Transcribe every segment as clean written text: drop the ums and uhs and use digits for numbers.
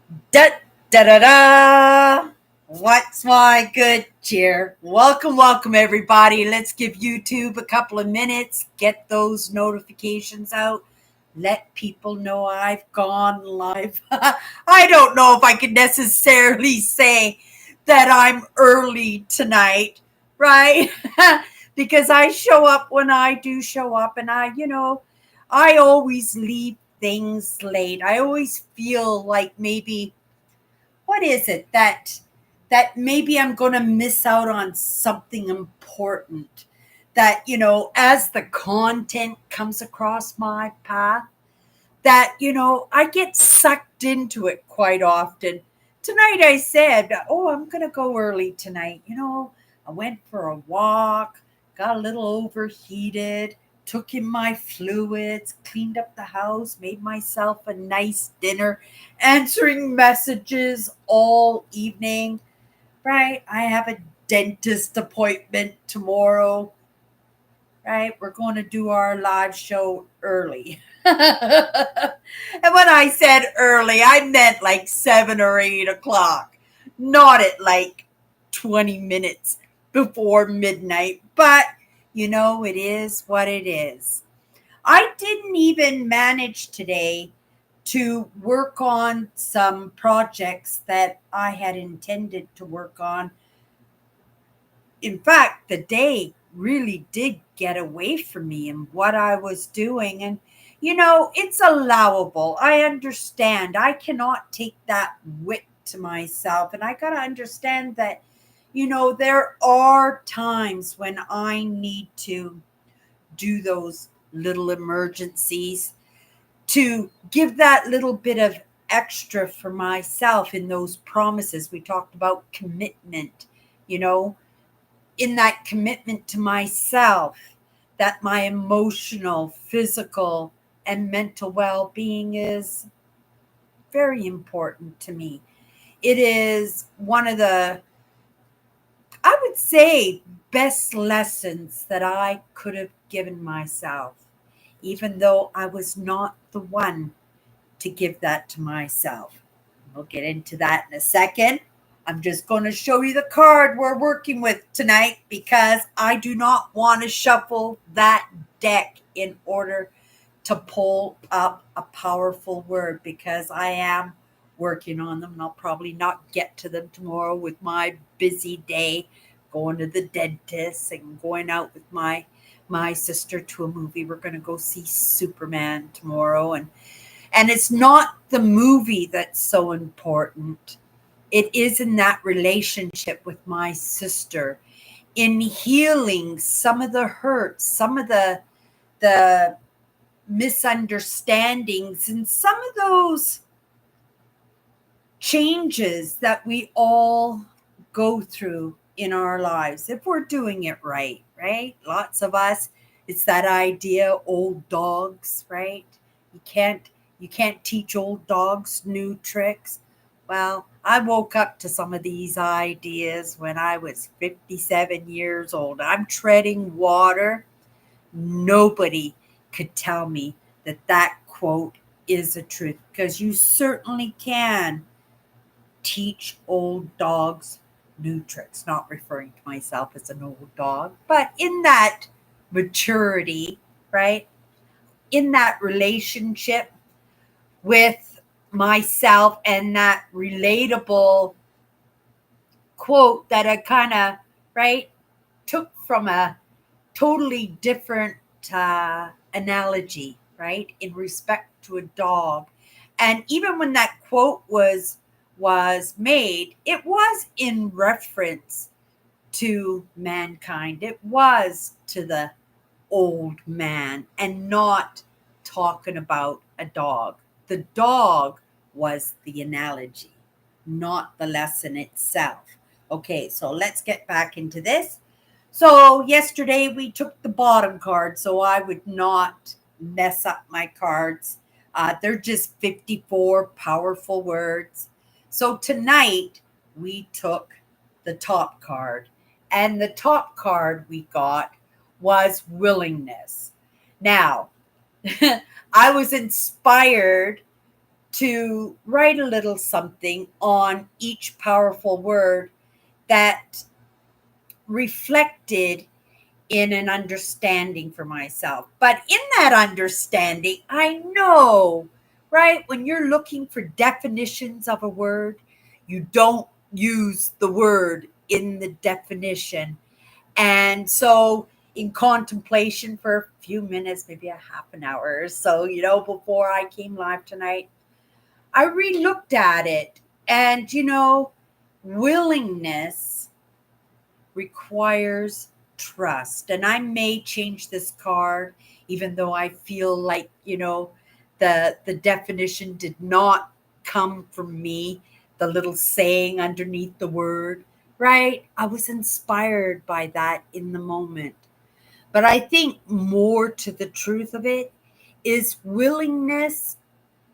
Da da da da! What's my good cheer? Welcome, everybody. Let's give YouTube a couple of minutes, get those notifications out, let people know I've gone live. I don't know if I can necessarily say that I'm early tonight, right? Because I show up when I do show up, and I always leave things late. I always feel like maybe what is it that maybe I'm going to miss out on something important that as the content comes across my path that I get sucked into it quite often. Tonight I said, "Oh, I'm going to go early tonight." I went for a walk, got a little overheated, took in my fluids, cleaned up the house, made myself a nice dinner, answering messages all evening. Right? I have a dentist appointment tomorrow. Right? We're going to do our live show early. And when I said early, I meant like 7 or 8 o'clock, not at like 20 minutes before midnight. But it is what it is. I didn't even manage today to work on some projects that I had intended to work on. In fact, the day really did get away from me and what I was doing. And, it's allowable. I understand. I cannot take that wit to myself. And I got to understand that, there are times when I need to do those little emergencies to give that little bit of extra for myself in those promises. We talked about commitment, you know, in that commitment to myself, that my emotional, physical, and mental well being is very important to me. It is one of the, I would say, best lessons that I could have given myself, even though I was not the one to give that to myself. We'll get into that in a second. I'm just going to show you the card we're working with tonight because I do not want to shuffle that deck in order to pull up a powerful word because I am working on them and I'll probably not get to them tomorrow with my busy day going to the dentist and going out with my sister to a movie. We're going to go see Superman tomorrow, and it's not the movie that's so important. It is in that relationship with my sister, in healing some of the hurt, some of the misunderstandings, and some of those changes that we all go through in our lives if we're doing it right, right? Lots of us, it's that idea, old dogs, right? You can't you can't teach old dogs new tricks. Well, I woke up to some of these ideas when I was 57 years old. I'm treading water. Nobody could tell me that that quote is a truth because you certainly can teach old dogs new tricks. Not referring to myself as an old dog, but in that maturity, right? In that relationship with myself and that relatable quote that I kind of, right, took from a totally different analogy, right, in respect to a dog. And even when that quote was made, it was in reference to mankind. It was to the old man and not talking about a dog. The dog was the analogy, not the lesson itself. Okay, so let's get back into this. So, yesterday we took the bottom card so I would not mess up my cards. They're just 54 powerful words. So, tonight we took the top card, and the top card we got was willingness. Now, I was inspired to write a little something on each powerful word that reflected in an understanding for myself. But in that understanding, I know, right? When you're looking for definitions of a word, you don't use the word in the definition. And so, in contemplation for a few minutes, maybe a half an hour or so, before I came live tonight, I re looked at it. And, willingness requires trust. And I may change this card, even though I feel like, the definition did not come from me, the little saying underneath the word, right? I was inspired by that in the moment. But I think more to the truth of it is willingness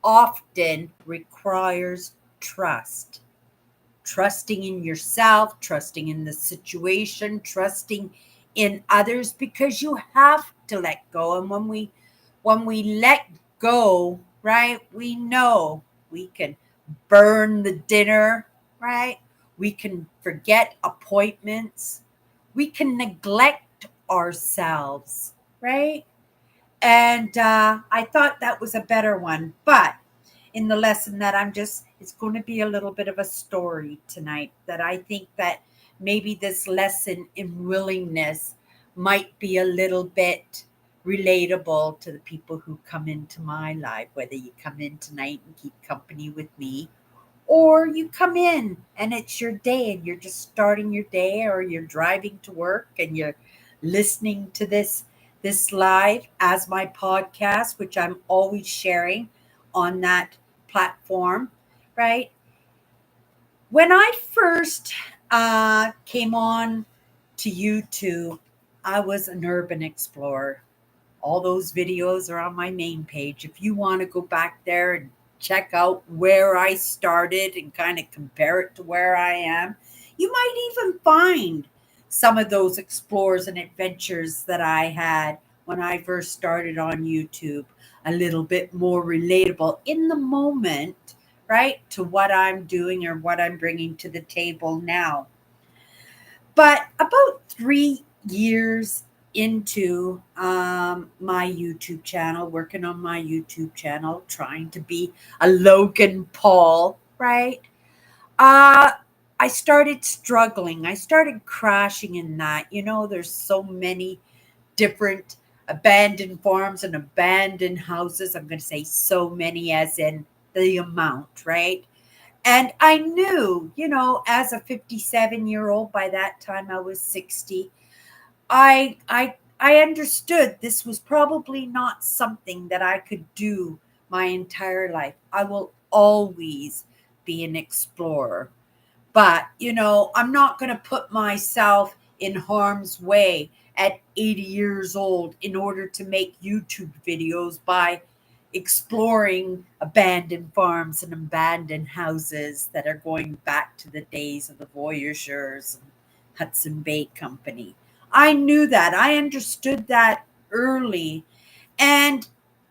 often requires trust. Trusting in yourself, trusting in the situation, trusting in others, because you have to let go. And when we let go, right, we know we can burn the dinner, right? We can forget appointments. We can neglect ourselves, right? And I thought that was a better one. But in the lesson that it's going to be a little bit of a story tonight that I think that maybe this lesson in willingness might be a little bit relatable to the people who come into my life, whether you come in tonight and keep company with me, or you come in and it's your day and you're just starting your day, or you're driving to work and you're listening to this live as my podcast, which I'm always sharing on that platform, right? When I first came on to YouTube, I was an urban explorer. All those videos are on my main page. If you want to go back there and check out where I started and kind of compare it to where I am, you might even find some of those explores and adventures that I had when I first started on YouTube a little bit more relatable in the moment, right, to what I'm doing or what I'm bringing to the table now. But about 3 years into my YouTube channel, working on my YouTube channel, trying to be a Logan Paul, right? Uh, I started struggling. I started crashing in that. There's so many different abandoned farms and abandoned houses. I'm going to say so many as in the amount, right? And I knew, as a 57-year-old, by that time I was 60, I understood this was probably not something that I could do my entire life. I will always be an explorer. But, I'm not going to put myself in harm's way at 80 years old in order to make YouTube videos by exploring abandoned farms and abandoned houses that are going back to the days of the Voyageurs and Hudson Bay Company. I knew that. I understood that early. And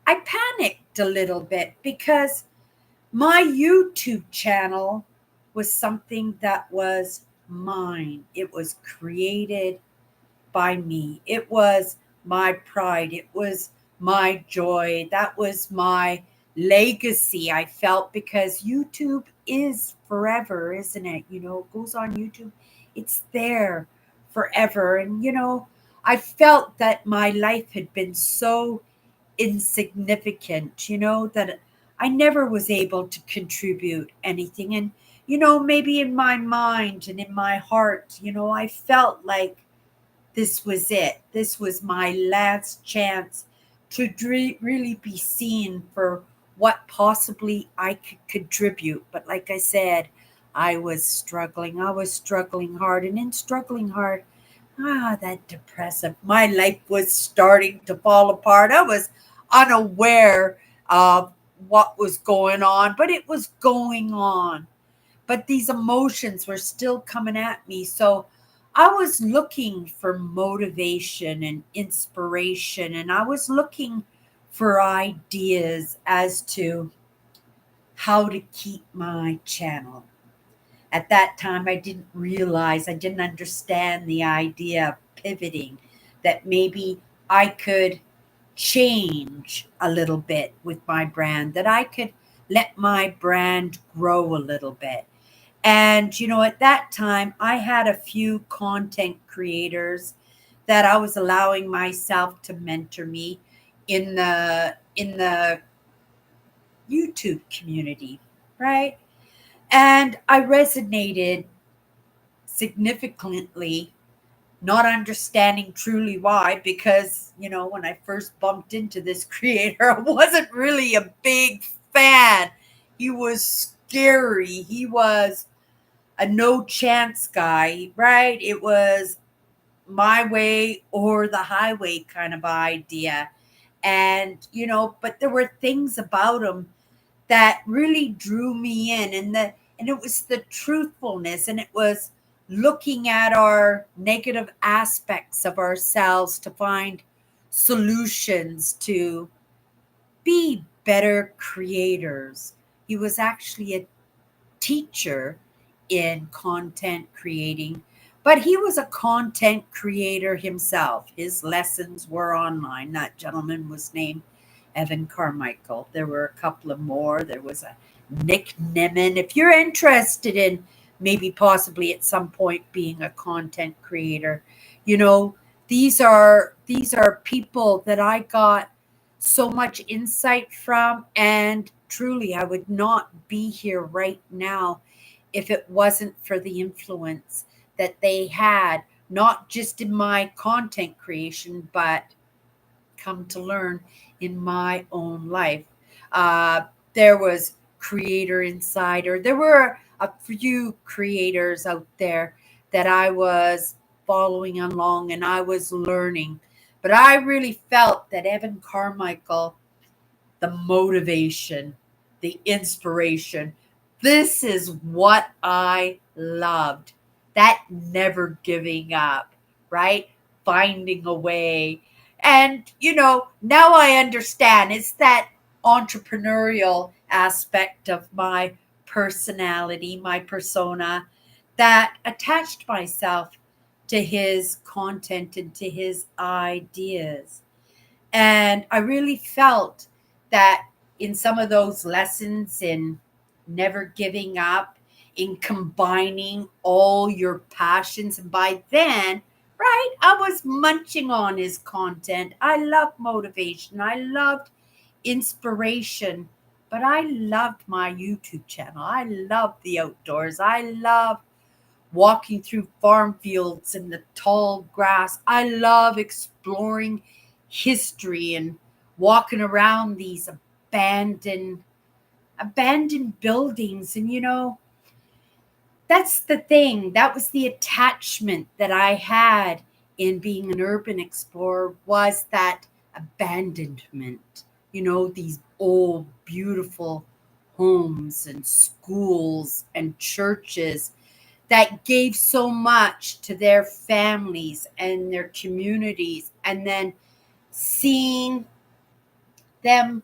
I panicked a little bit because my YouTube channel was something that was mine. It was created by me. It was my pride. It was my joy. That was my legacy, I felt, because YouTube is forever, isn't it? It goes on YouTube, it's there forever. And, I felt that my life had been so insignificant, that I never was able to contribute anything. And, maybe in my mind and in my heart, I felt like this was it. This was my last chance to really be seen for what possibly I could contribute. But like I said, I was struggling. I was struggling hard. And in struggling hard, that depressive. My life was starting to fall apart. I was unaware of what was going on, but it was going on. But these emotions were still coming at me. So I was looking for motivation and inspiration, and I was looking for ideas as to how to keep my channel. At that time, I didn't realize, I didn't understand the idea of pivoting, that maybe I could change a little bit with my brand, that I could let my brand grow a little bit. And, at that time, I had a few content creators that I was allowing myself to mentor me in the YouTube community, right? And I resonated significantly, not understanding truly why, because, when I first bumped into this creator, I wasn't really a big fan. He was scary. He was a no chance guy, right? It was my way or the highway kind of idea. And, but there were things about him that really drew me in, and it was the truthfulness, and it was looking at our negative aspects of ourselves to find solutions to be better creators. He was actually a teacher in content creating, but he was a content creator himself. His lessons were online. That gentleman was named Evan Carmichael. There were a couple of more. There was a Nick Nimmin. If you're interested in maybe possibly at some point being a content creator, you know, these are people that I got so much insight from, and truly I would not be here right now if it wasn't for the influence that they had, not just in my content creation, but come to learn in my own life. Uh, there was Creator Insider. There were a few creators out there that I was following along and I was learning. But I really felt that Evan Carmichael, the motivation, the inspiration. This is what I loved. That never giving up, right? Finding a way. And, now I understand it's that entrepreneurial aspect of my personality, my persona, that attached myself to his content and to his ideas. And I really felt that in some of those lessons, in never giving up, in combining all your passions. And by then, right, I was munching on his content. I loved motivation. I loved inspiration. But I loved my YouTube channel. I loved the outdoors. I loved walking through farm fields in the tall grass. I love exploring history and walking around these abandoned buildings. And that's the thing. That was the attachment that I had in being an urban explorer, was that abandonment. These old beautiful homes and schools and churches that gave so much to their families and their communities, and then seeing them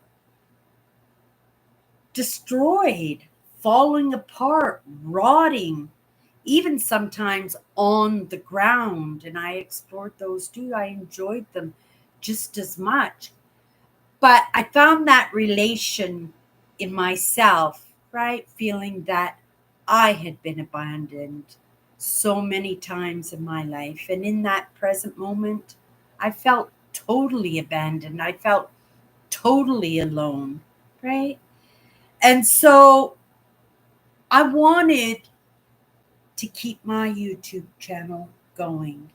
destroyed, falling apart, rotting, even sometimes on the ground. And I explored those too. I enjoyed them just as much. But I found that relation in myself, right? Feeling that I had been abandoned so many times in my life. And in that present moment, I felt totally abandoned. I felt totally alone, right? And so I wanted to keep my YouTube channel going.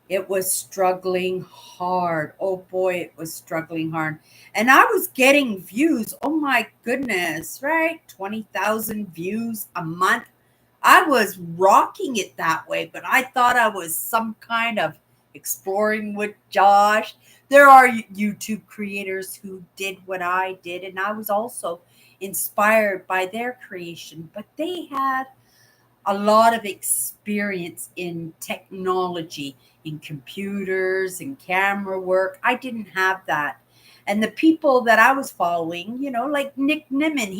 It was struggling hard. Oh boy, it was struggling hard. And I was getting views. Oh my goodness, right? 20,000 views a month. I was rocking it that way, but I thought I was some kind of exploring with Josh. There are YouTube creators who did what I did, and I was also inspired by their creation, but they had a lot of experience in technology, in computers, and camera work. I didn't have that. And the people that I was following, like Nick Nimmin,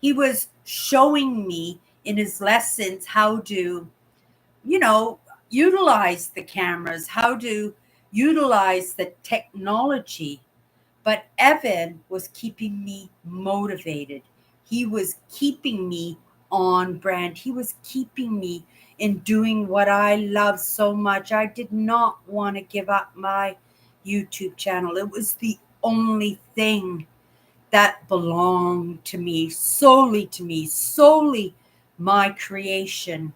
He was showing me in his lessons how to, you know, utilize the cameras, how to utilize the technology. But Evan was keeping me motivated. He was keeping me on brand. He was keeping me in doing what I love so much. I did not want to give up my YouTube channel. It was the only thing that belonged to me, solely my creation.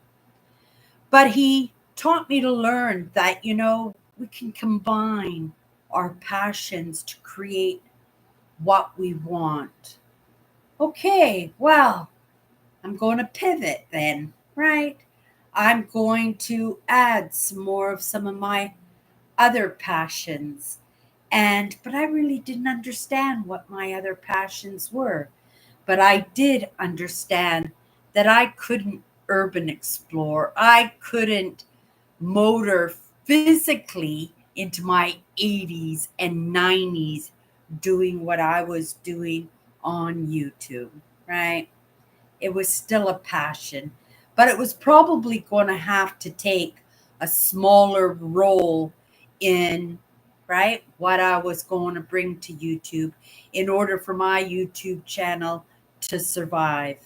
But he taught me to learn that, we can combine our passions to create what we want. Okay, well, I'm going to pivot then, right? I'm going to add some of my other passions. But I really didn't understand what my other passions were. But I did understand that I couldn't urban explore. I couldn't motor physically into my 80s and 90s doing what I was doing on YouTube, right? It was still a passion, but it was probably going to have to take a smaller role in, right, what I was going to bring to YouTube in order for my YouTube channel to survive.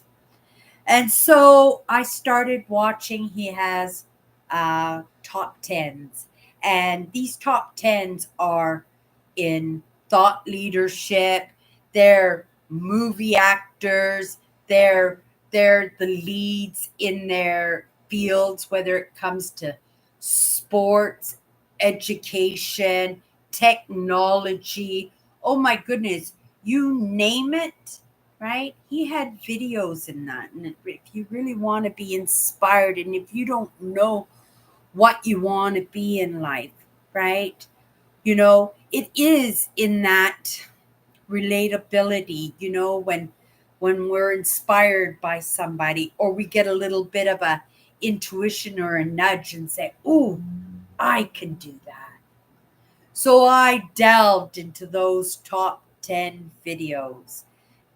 And so I started watching. He has top tens, and these top tens are in thought leadership. They're movie actors. They're the leads in their fields, whether it comes to sports, education, technology. Oh my goodness, you name it, right? He had videos in that. And if you really want to be inspired and if you don't know what you want to be in life, right? It is in that relatability, when we're inspired by somebody or we get a little bit of a intuition or a nudge and say, "Ooh, I can do that." So I delved into those top 10 videos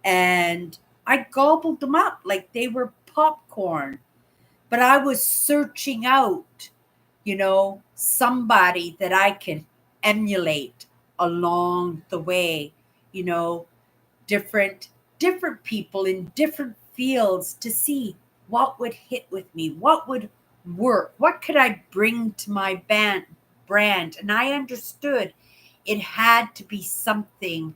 and I gobbled them up like they were popcorn. But I was searching out, somebody that I could emulate along the way, you know, different different people in different fields to see what would hit with me, what would work, what could I bring to my brand. And I understood it had to be something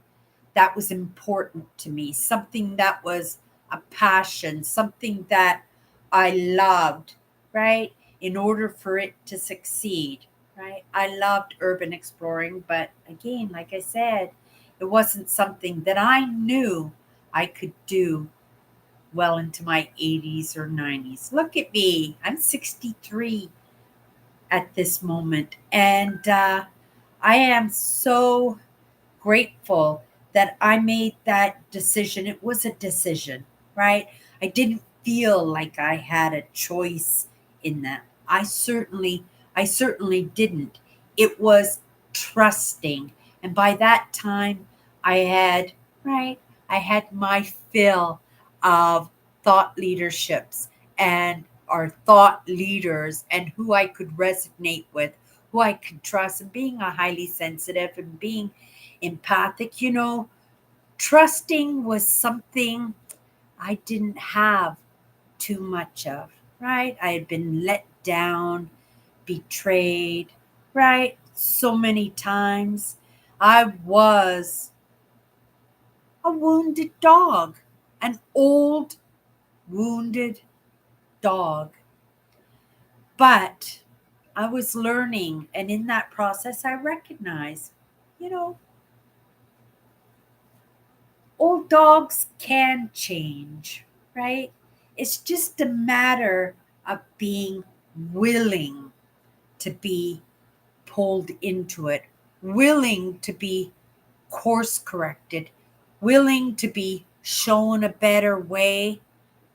that was important to me, something that was a passion, something that I loved, right? In order for it to succeed, right? I loved urban exploring, but again, like I said, it wasn't something that I knew I could do well into my 80s or 90s. Look at me. I'm 63 at this moment. And I am so grateful that I made that decision. It was a decision, right? I didn't feel like I had a choice in that. I certainly didn't. It was trusting. And by that time I had, right, I had my fill of thought leaderships and our thought leaders and who I could resonate with, who I could trust, and being a highly sensitive and being empathic, trusting was something I didn't have too much of, right? I had been let down, betrayed, right? So many times. I was a wounded dog, an old wounded dog. But I was learning, and in that process, I recognized, you know, old dogs can change, right? It's just a matter of being willing to be pulled into it, willing to be course corrected, willing to be shown a better way,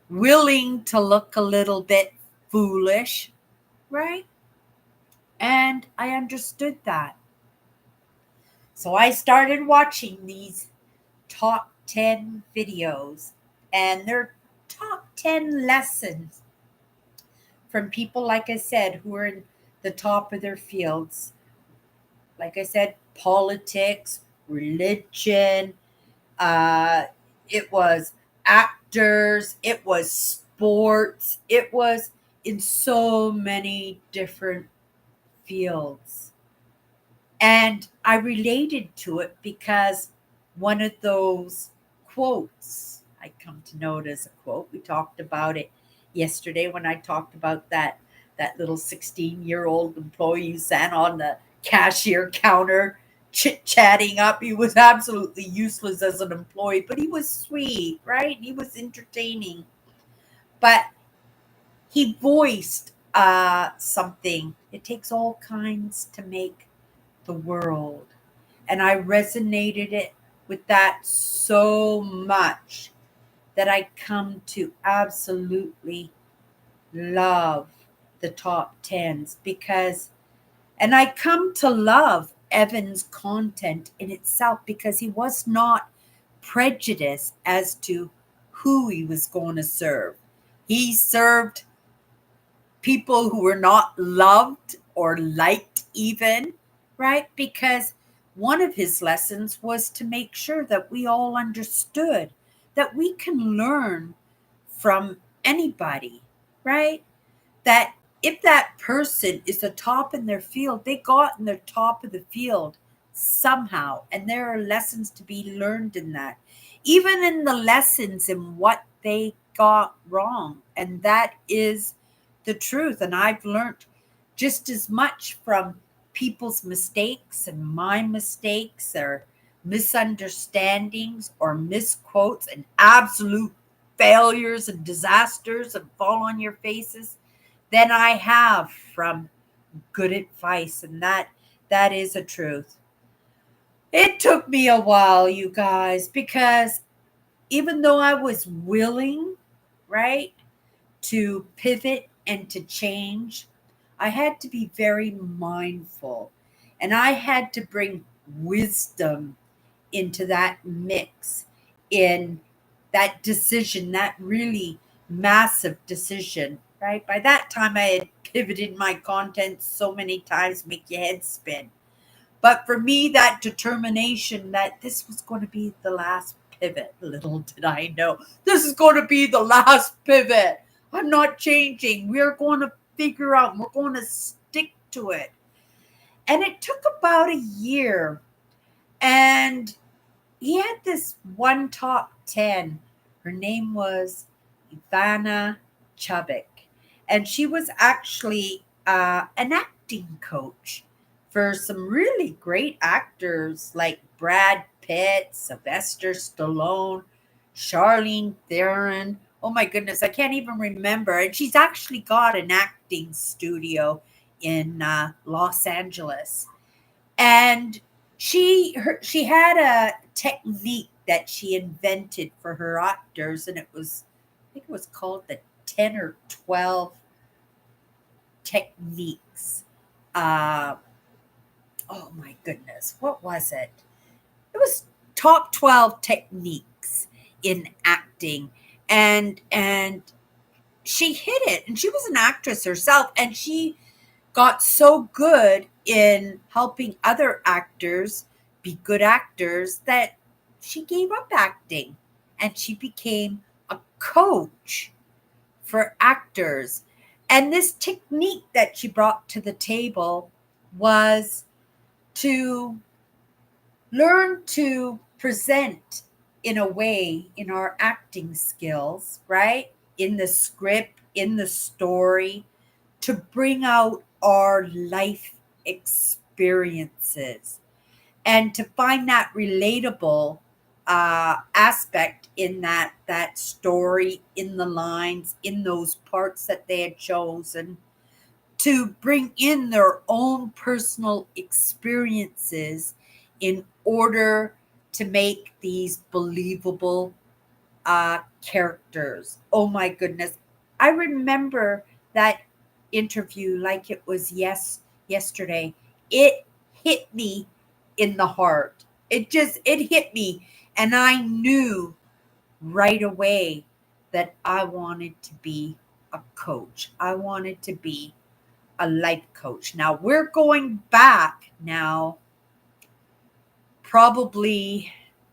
willing to look a little bit foolish, right? And I understood that. So I started watching these top 10 videos. and their top 10 lessons from people, like I said, who are in the top of their fields. Like I said, politics, religion, uh, it was actors, it was sports, it was in so many different fields. And I related to it because one of those quotes, I come to know it as a quote. We talked about it yesterday when I talked about that little 16-year-old employee who sat on the cashier counter chit-chatting up. He was absolutely useless as an employee, but he was sweet, right? He was entertaining. But he voiced something. It takes all kinds to make the world. And I resonated it with that so much that I come to absolutely love the top tens because, and I come to love Evan's content in itself because he was not prejudiced as to who he was going to serve. He served people who were not loved or liked even, right? Because one of his lessons was to make sure that we all understood that we can learn from anybody, right? That if that person is the top in their field, they got in the top of the field somehow, and there are lessons to be learned in that, even in the lessons in what they got wrong. And that is the truth. And I've learned just as much from people's mistakes and my mistakes or misunderstandings or misquotes and absolute failures and disasters and fall on your faces than I have from good advice. And that is a truth. It took me a while, you guys, because even though I was willing, right, to pivot and to change, I had to be very mindful. And I had to bring wisdom into that mix, in that decision, that really massive decision, right? By that time, I had pivoted my content so many times, make your head spin. But for me, that determination that this was going to be the last pivot, little did I know, this is going to be the last pivot. I'm not changing. We're going to figure out, we're going to stick to it. And it took about a year. And he had this one top 10. Her name was Ivana Chubbuck. And she was actually an acting coach for some really great actors like Brad Pitt, Sylvester Stallone, Charlene Theron. Oh my goodness, I can't even remember. And she's actually got an acting studio in Los Angeles. And she had a technique that she invented for her actors, and it was, I think it was called the 10 or 12 techniques. Uh, oh my goodness, what was it? It was top 12 techniques in acting, and she hit it, and she was an actress herself, and she got so good in helping other actors be good actors that she gave up acting and she became a coach for actors. And this technique that she brought to the table was to learn to present in a way in our acting skills, right? In the script, in the story, to bring out our life experiences and to find that relatable aspect in that story, in the lines, in those parts that they had chosen, to bring in their own personal experiences in order to make these believable characters. Oh my goodness. I remember that interview like it was yesterday. It hit me in the heart. It hit me, and I knew right away that I wanted to be a coach. I wanted to be a life coach. Now we're going back now, probably,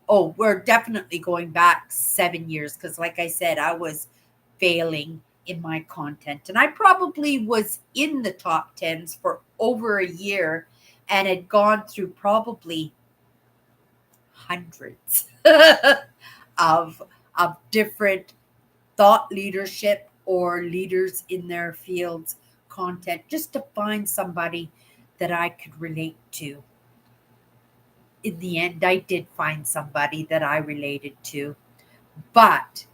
oh, we're definitely going back 7 years because, like I said, I was failing in my content. And I probably was in the top tens for over a year and had gone through probably hundreds of, of different thought leadership or leaders in their fields content just to find somebody that I could relate to. In the end, I did find somebody that I related to. But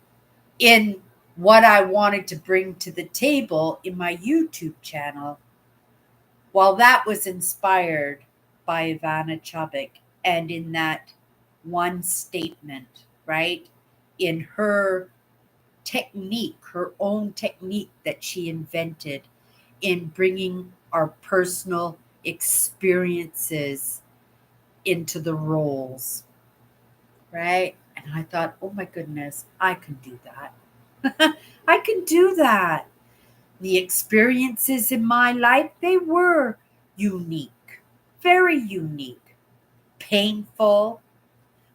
in what I wanted to bring to the table in my YouTube channel, while that was inspired by Ivana Chubbuck and in that one statement, right? In her technique, her own technique that she invented in bringing our personal experiences into the roles, right? And I thought, oh my goodness, I can do that. I can do that. The experiences in my life, they were unique, very unique, painful,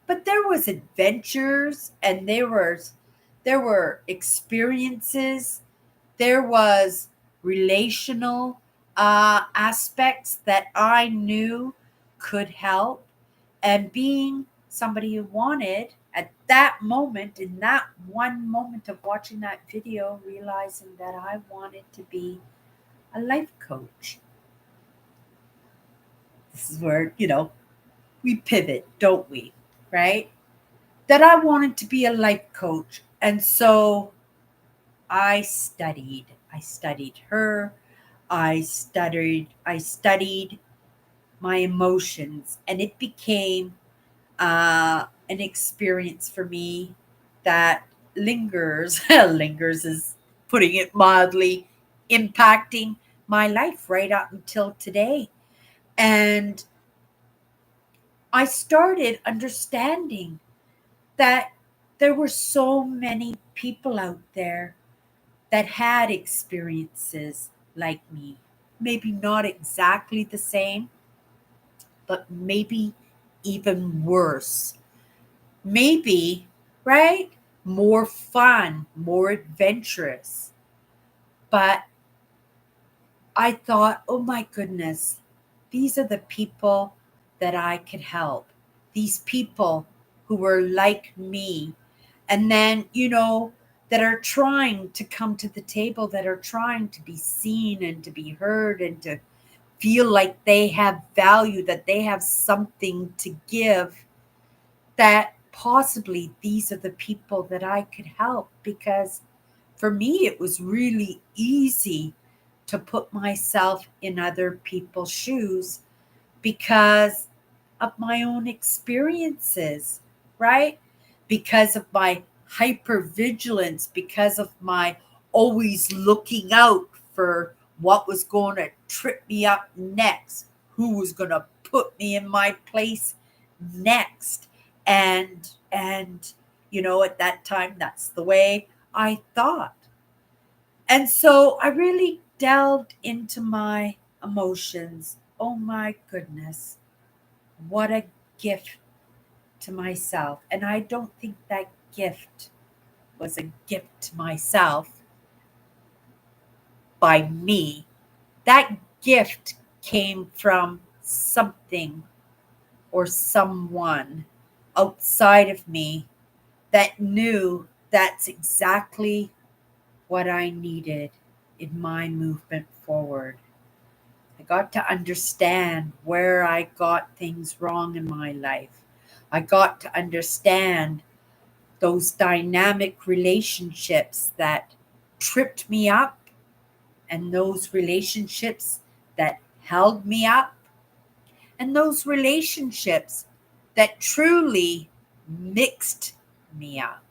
but there was adventures and there were experiences. There was relational aspects that I knew could help. And being somebody who wanted, at that moment, in that one moment of watching that video, realizing that I wanted to be a life coach. This is where, we pivot, don't we? Right? That I wanted to be a life coach. And so I studied. I studied her. I studied my emotions, and it became an experience for me that lingers. Lingers is putting it mildly, impacting my life right up until today. And I started understanding that there were so many people out there that had experiences like me. Maybe not exactly the same, but maybe even worse. Maybe, right? More fun, more adventurous. But I thought, oh my goodness, these are the people that I could help. These people who were like me. And then, that are trying to come to the table, that are trying to be seen and to be heard and to feel like they have value, that they have something to give, that possibly these are the people that I could help. Because for me, it was really easy to put myself in other people's shoes because of my own experiences, right? Because of my hypervigilance, because of my always looking out for what was going to trip me up next, who was going to put me in my place next. And at that time, that's the way I thought. And so I really delved into my emotions. Oh my goodness, what a gift to myself. And I don't think that gift was a gift to myself by me. That gift came from something or someone outside of me that knew that's exactly what I needed in my movement forward. I got to understand where I got things wrong in my life. I got to understand those dynamic relationships that tripped me up and those relationships that held me up and those relationships that truly mixed me up,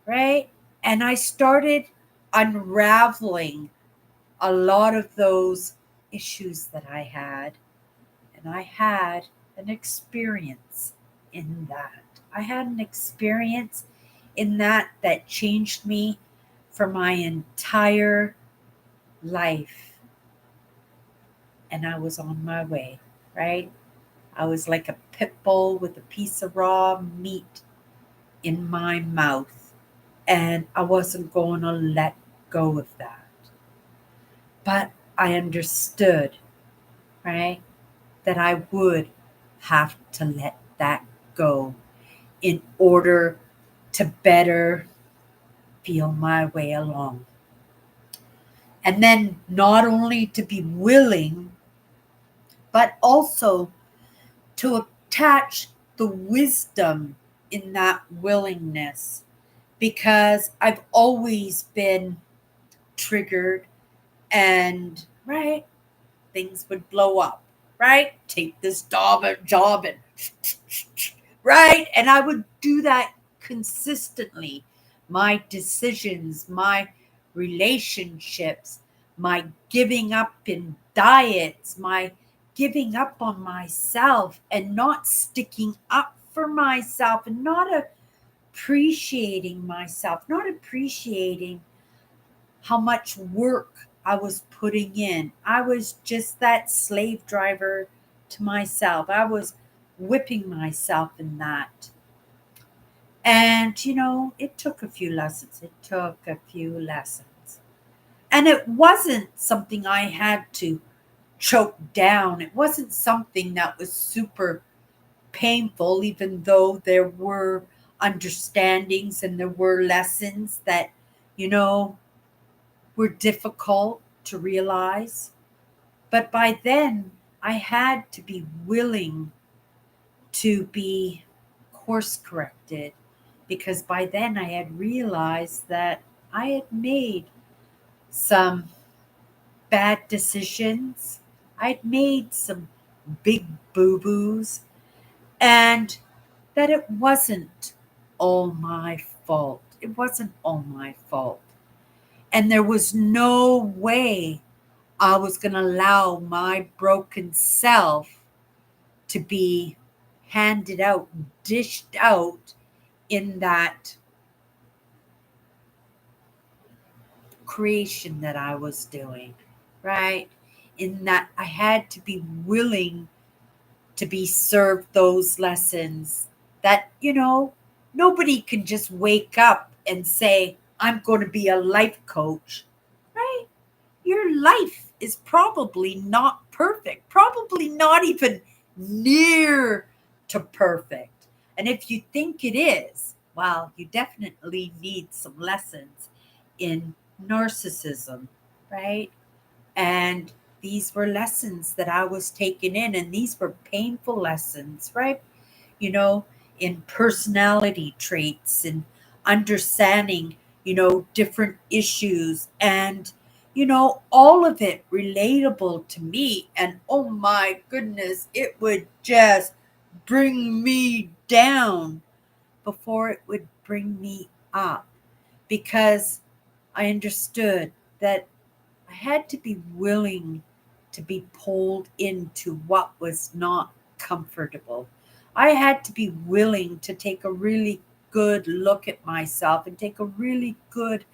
right? And I started unraveling a lot of those issues that I had. And I had an experience in that. I had an experience in that changed me for my entire life. And I was on my way, right? I was like a pit bull with a piece of raw meat in my mouth, and I wasn't going to let go of that. But I understood, right, that I would have to let that go in order to better feel my way along. And then not only to be willing, but also to attach the wisdom in that willingness, because I've always been triggered and, right, things would blow up, right? Take this job and right? And I would do that consistently. My decisions, my relationships, my giving up in diets, my giving up on myself and not sticking up for myself and not appreciating myself, not appreciating how much work I was putting in. I was just that slave driver to myself. I was whipping myself in that. And, it took a few lessons. It took a few lessons. And it wasn't something I had to choke down. It wasn't something that was super painful, even though there were understandings and there were lessons that, you know, were difficult to realize. But by then, I had to be willing to be course corrected, because by then I had realized that I had made some bad decisions. I'd made some big boo boos, and that it wasn't all my fault. It wasn't all my fault. And there was no way I was going to allow my broken self to be handed out, dished out in that creation that I was doing, right? In that I had to be willing to be served those lessons that, nobody can just wake up and say, I'm going to be a life coach, right? Your life is probably not perfect, probably not even near to perfect. And if you think it is, well, you definitely need some lessons in narcissism, right? And these were lessons that I was taking in, and these were painful lessons, right? You know, in personality traits and understanding, different issues and, all of it relatable to me. And oh my goodness, it would just bring me down before it would bring me up, because I understood that I had to be willing to be pulled into what was not comfortable. I had to be willing to take a really good look at myself and take a really good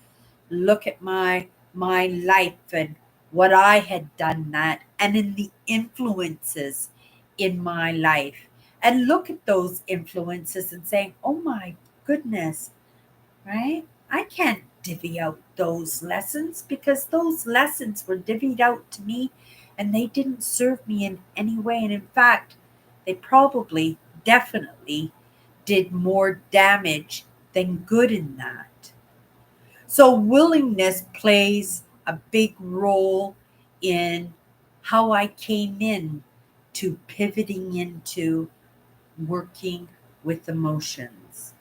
look at my life and what I had done that and in the influences in my life, and look at those influences and saying, "Oh my goodness, right? I can't divvy out those lessons because those lessons were divvied out to me and they didn't serve me in any way. And in fact, they probably, definitely did more damage than good in that." So, willingness plays a big role in how I came in to pivoting into working with emotions.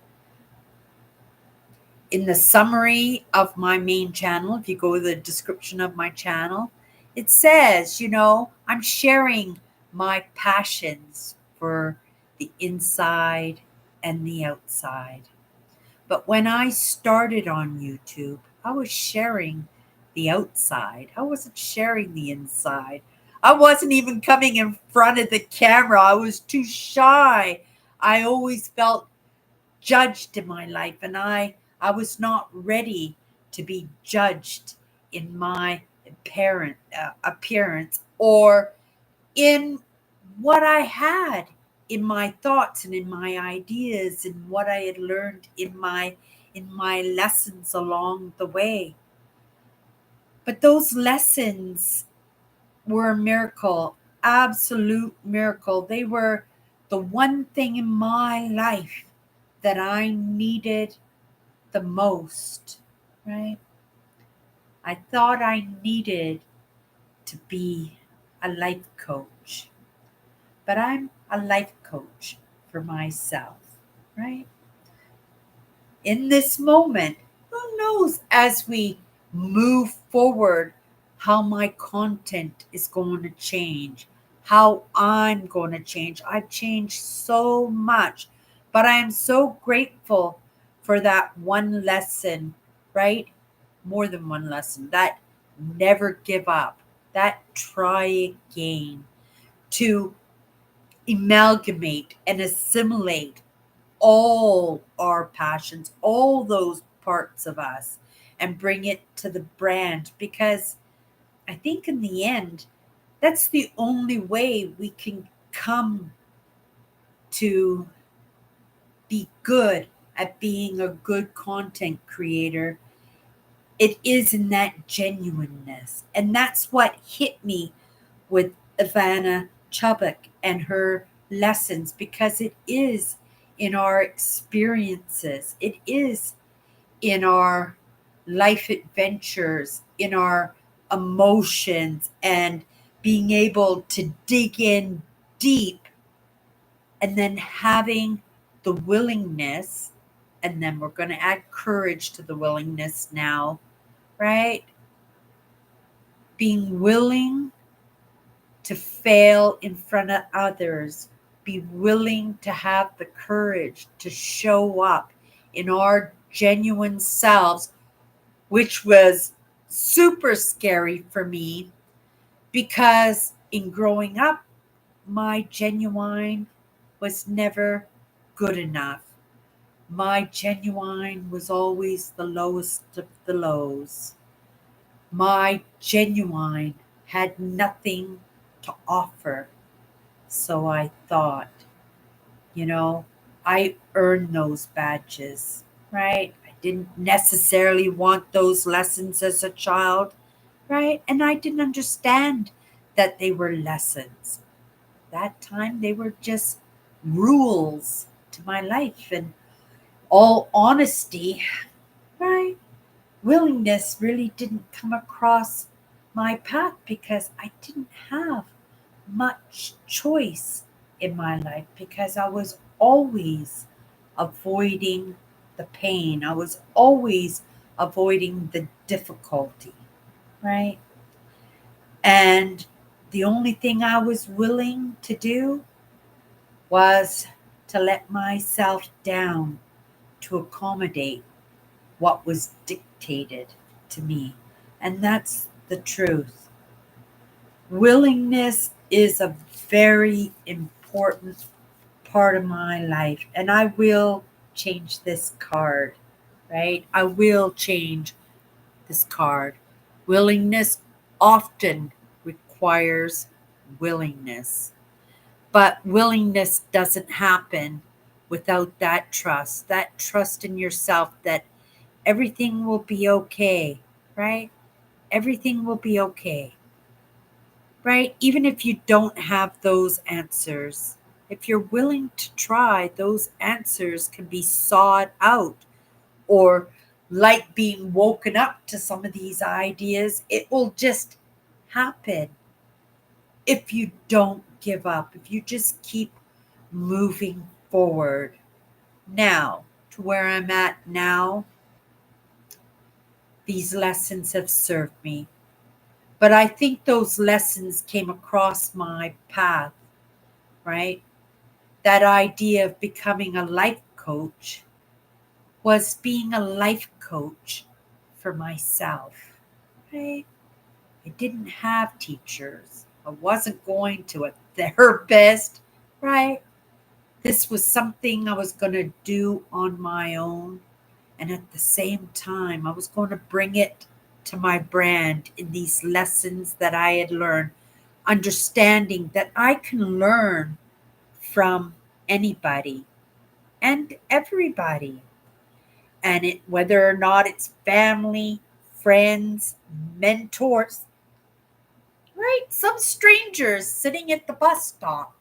In the summary of my main channel, if you go to the description of my channel, it says, I'm sharing my passions for the inside and the outside. But when I started on YouTube, I was sharing the outside. I wasn't sharing the inside. I wasn't even coming in front of the camera. I was too shy. I always felt judged in my life, and I I was not ready to be judged in my appearance or in what I had in my thoughts and in my ideas and what I had learned in my lessons along the way. But those lessons were a miracle, absolute miracle. They were the one thing in my life that I needed the most, right? I thought I needed to be a life coach, but I'm a life coach for myself, right? In this moment, who knows as we move forward how my content is going to change, how I'm going to change. I've changed so much, but I am so grateful for that one lesson, right? More than one lesson, that never give up, that try again, to amalgamate and assimilate all our passions, all those parts of us, and bring it to the brand. Because I think in the end, that's the only way we can come to be good at being a good content creator. It is in that genuineness. And that's what hit me with Ivana Chubbuck and her lessons, because it is in our experiences, it is in our life adventures, in our emotions, and being able to dig in deep, and then having the willingness, and then we're going to add courage to the willingness now, right? Being willing to fail in front of others, be willing to have the courage to show up in our genuine selves, which was super scary for me because in growing up, my genuine was never good enough. My genuine was always the lowest of the lows. My genuine had nothing to offer. So I thought, you know, I earned those badges, right? I didn't necessarily want those lessons as a child, right? And I didn't understand that they were lessons. That time they were just rules to my life. And all honesty, right? Willingness really didn't come across my path because I didn't have much choice in my life, because I was always avoiding the pain. I was always avoiding the difficulty, right? And the only thing I was willing to do was to let myself down to accommodate what was dictated to me. And that's the truth. Willingness is a very important part of my life, and I will change this card, right? I will change this card. Willingness often requires willingness, but willingness doesn't happen without that trust in yourself that everything will be okay, right? Everything will be okay, right? Even if you don't have those answers, if you're willing to try, those answers can be sought out, or like being woken up to some of these ideas, it will just happen if you don't give up, if you just keep moving forward. Now, to where I'm at now, these lessons have served me. But I think those lessons came across my path, right? That idea of becoming a life coach was being a life coach for myself, right? I didn't have teachers. I wasn't going to a therapist, right? This was something I was going to do on my own. And at the same time, I was going to bring it to my brand in these lessons that I had learned, understanding that I can learn from anybody and everybody. And whether or not it's family, friends, mentors, right? Some strangers sitting at the bus stop.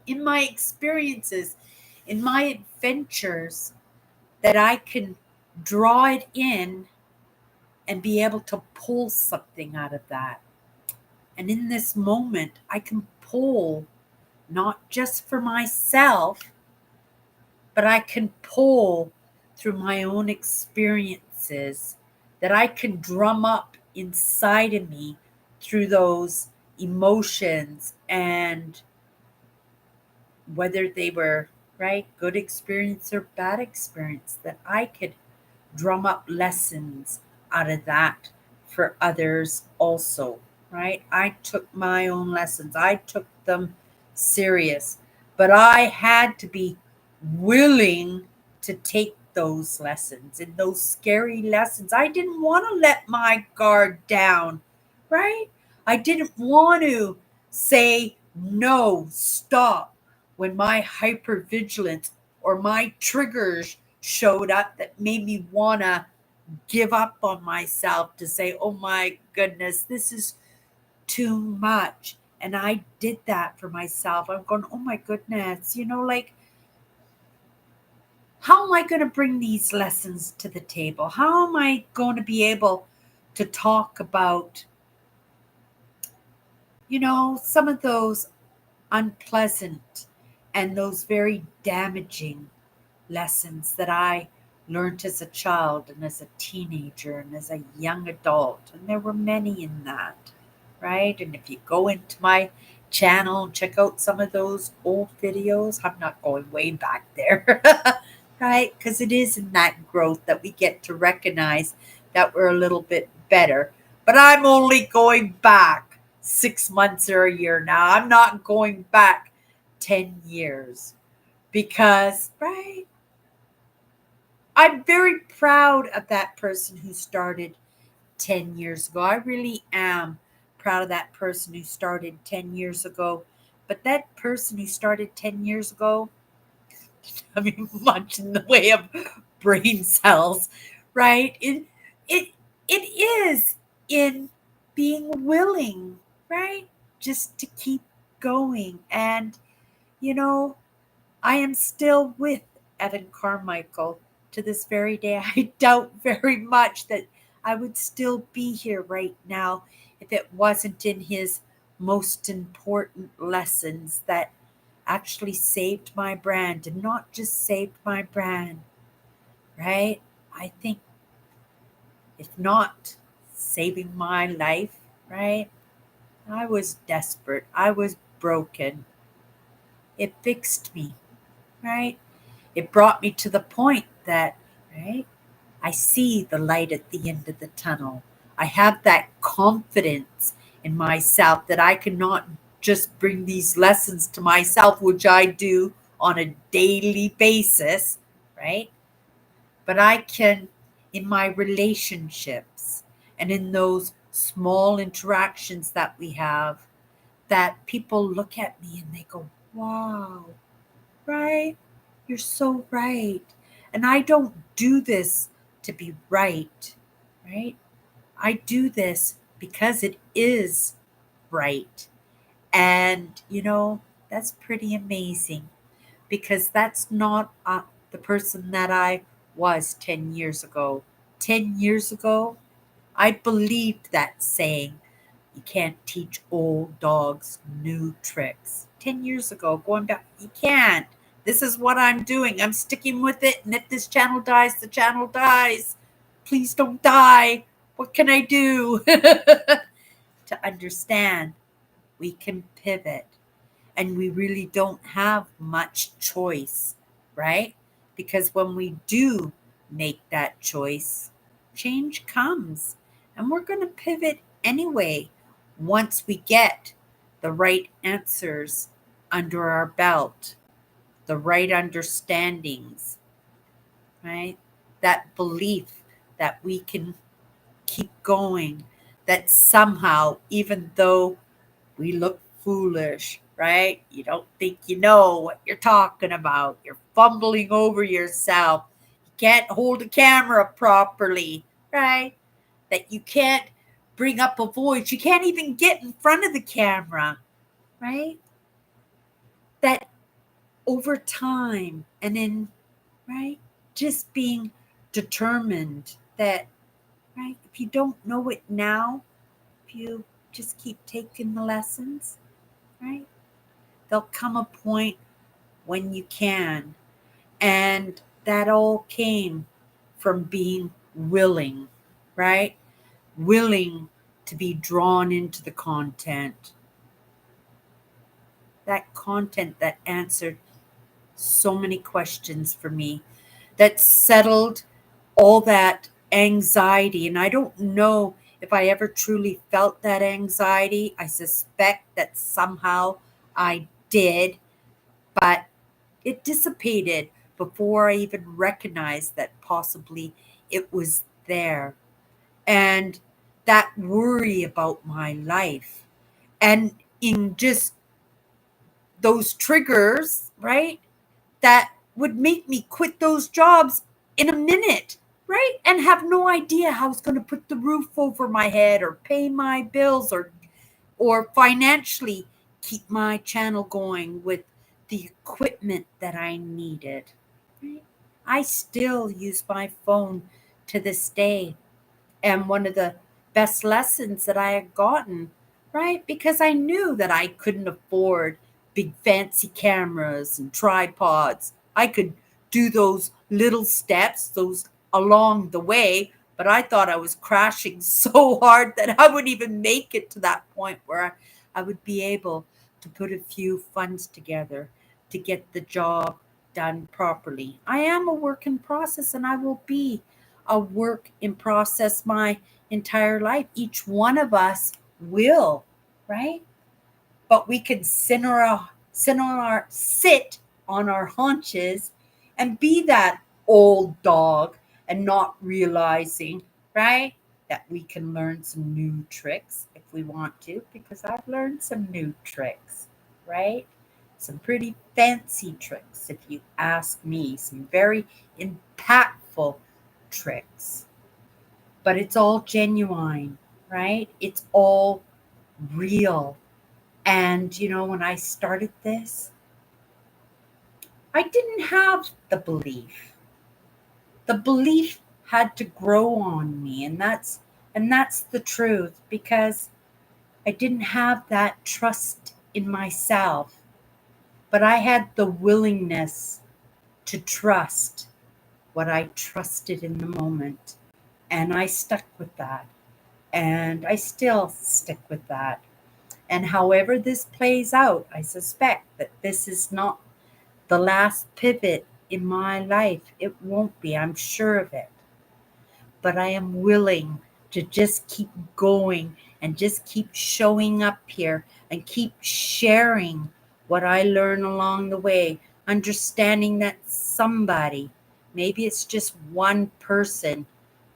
In my experiences, in my adventures, that I can draw it in and be able to pull something out of that. And in this moment, I can pull not just for myself, but I can pull through my own experiences that I can drum up inside of me through those emotions, and whether they were right good experience or bad experience, that I could drum up lessons out of that for others also, right? I took my own lessons, I took them serious, but I had to be willing to take those lessons and those scary lessons. I didn't want to let my guard down, right? I didn't want to say no, stop when my hypervigilance or my triggers showed up that made me want to give up on myself, to say, oh my goodness, this is too much. And I did that for myself. I'm going, oh my goodness, like, how am I going to bring these lessons to the table? How am I going to be able to talk about, some of those unpleasant and those very damaging lessons that I learned as a child and as a teenager and as a young adult. And there were many in that, right? And if you go into my channel and check out some of those old videos, I'm not going way back there, right? Because it is in that growth that we get to recognize that we're a little bit better. But I'm only going back 6 months or a year now. I'm not going back 10 years because, right? I'm very proud of that person who started 10 years ago. I really am proud of that person who started 10 years ago. But that person who started 10 years ago, I mean, much in the way of brain cells, right? It, it is in being willing, right? Just to keep going. And, you know, I am still with Evan Carmichael to this very day. I doubt very much that I would still be here right now if it wasn't in his most important lessons that actually saved my brand, and not just saved my brand, right? I think, if not saving my life, right? I was desperate. I was broken. It fixed me, right? It brought me to the point that, right, I see the light at the end of the tunnel. I have that confidence in myself that I cannot just bring these lessons to myself, which I do on a daily basis, right? But I can, in my relationships and in those small interactions that we have, that people look at me and they go, wow, right? You're so right. And I don't do this to be right? I do this because it is right. And, that's pretty amazing, because that's not the person that I was 10 years ago. 10 years ago, I believed that saying, you can't teach old dogs new tricks. 10 years ago, going back, you can't. This is what I'm doing. I'm sticking with it. And if this channel dies, the channel dies. Please don't die. What can I do? To understand we can pivot, and we really don't have much choice, right? Because when we do make that choice, change comes. And we're going to pivot anyway once we get the right answers under our belt, the right understandings, right? that belief that we can keep going, that somehow, even though we look foolish, right? You don't think you know what you're talking about. You're fumbling over yourself. You can't hold a camera properly, right? That you can't bring up a voice. You can't even get in front of the camera, right? That over time and in, right, just being determined that, right, if you don't know it now, if you just keep taking the lessons, right, there'll come a point when you can. And that all came from being willing, right? Willing to be drawn into the content. That content that answered so many questions for me, that settled all that anxiety. And I don't know if I ever truly felt that anxiety. I suspect that somehow I did, but it dissipated before I even recognized that possibly it was there. And that worry about my life, and in just those triggers, right, that would make me quit those jobs in a minute, right? And have no idea how it's going to put the roof over my head or pay my bills or financially keep my channel going with the equipment that I needed. Right? I still use my phone to this day. And one of the best lessons that I had gotten, right? Because I knew that I couldn't afford big fancy cameras and tripods. I could do those little steps, those along the way, but I thought I was crashing so hard that I wouldn't even make it to that point where I would be able to put a few funds together to get the job done properly. I am a work in process and I will be a work in process my entire life. Each one of us will, right? But we can sit on our haunches and be that old dog and not realizing, right, that we can learn some new tricks if we want to, because I've learned some new tricks, right? Some pretty fancy tricks, if you ask me, some very impactful tricks. But it's all genuine, right? It's all real. And, when I started this, I didn't have the belief. The belief had to grow on me. And that's the truth, because I didn't have that trust in myself, but I had the willingness to trust what I trusted in the moment. And I stuck with that. And I still stick with that. And however this plays out, I suspect that this is not the last pivot in my life. It won't be, I'm sure of it. But I am willing to just keep going and just keep showing up here and keep sharing what I learn along the way, understanding that somebody, maybe it's just one person,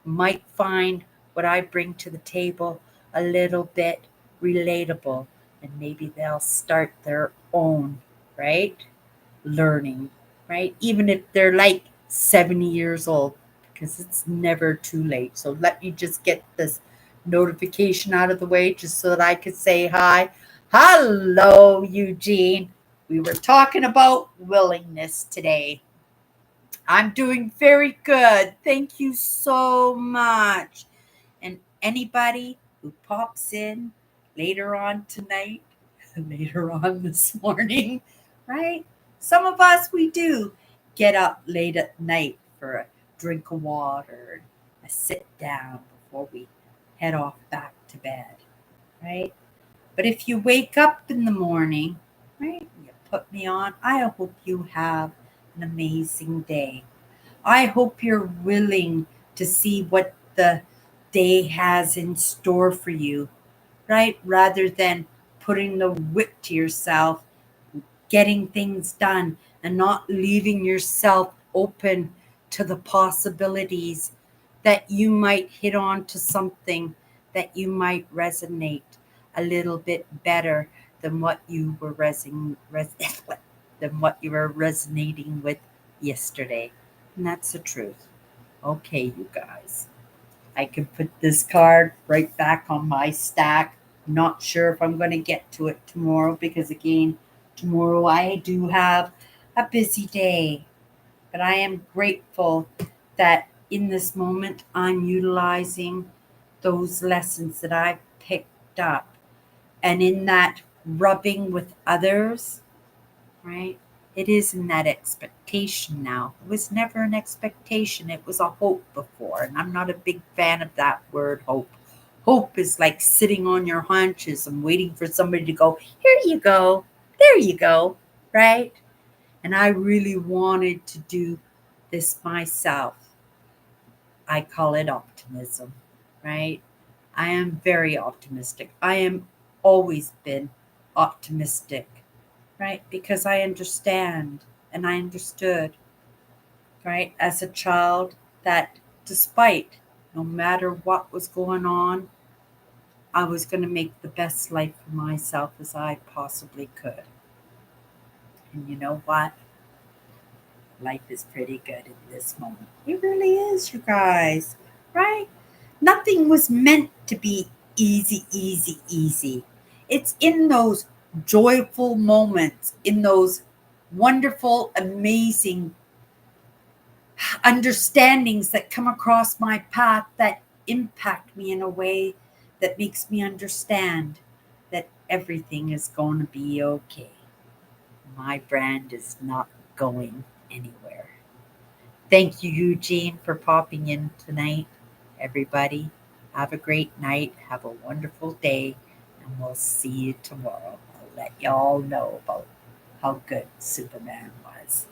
might find what I bring to the table a little bit relatable, and maybe they'll start their own, right? Learning, right? Even if they're like 70 years old, because it's never too late. So let me just get this notification out of the way just so that I could say hi. Hello, Eugene. We were talking about willingness today. I'm doing very good. Thank you so much. And anybody who pops in later on tonight, later on this morning, right? Some of us, we do get up late at night for a drink of water, a sit down before we head off back to bed, right? But if you wake up in the morning, right, you put me on, I hope you have an amazing day. I hope you're willing to see what the day has in store for you, right? Rather than putting the whip to yourself, getting things done, and not leaving yourself open to the possibilities that you might hit on to something that you might resonate a little bit better than what you were than what you were resonating with yesterday. And that's the truth. Okay, you guys. I can put this card right back on my stack. Not sure if I'm going to get to it tomorrow because, again, tomorrow I do have a busy day. But I am grateful that in this moment I'm utilizing those lessons that I've picked up. And in that rubbing with others, right? It isn't that expectation now. It was never an expectation. It was a hope before. And I'm not a big fan of that word hope. Hope is like sitting on your haunches and waiting for somebody to go, here you go, there you go, right? And I really wanted to do this myself. I call it optimism, right? I am very optimistic. I am always been optimistic, right? Because I understand and I understood, right, as a child that despite no matter what was going on, I was going to make the best life for myself as I possibly could. And you know what? Life is pretty good in this moment. It really is, you guys, right? Nothing was meant to be easy, easy, easy. It's in those joyful moments, in those wonderful, amazing understandings that come across my path that impact me in a way that makes me understand that everything is going to be okay. My brand is not going anywhere. Thank you, Eugene, for popping in tonight. Everybody, have a great night. Have a wonderful day. And we'll see you tomorrow. I'll let y'all know about how good Superman was.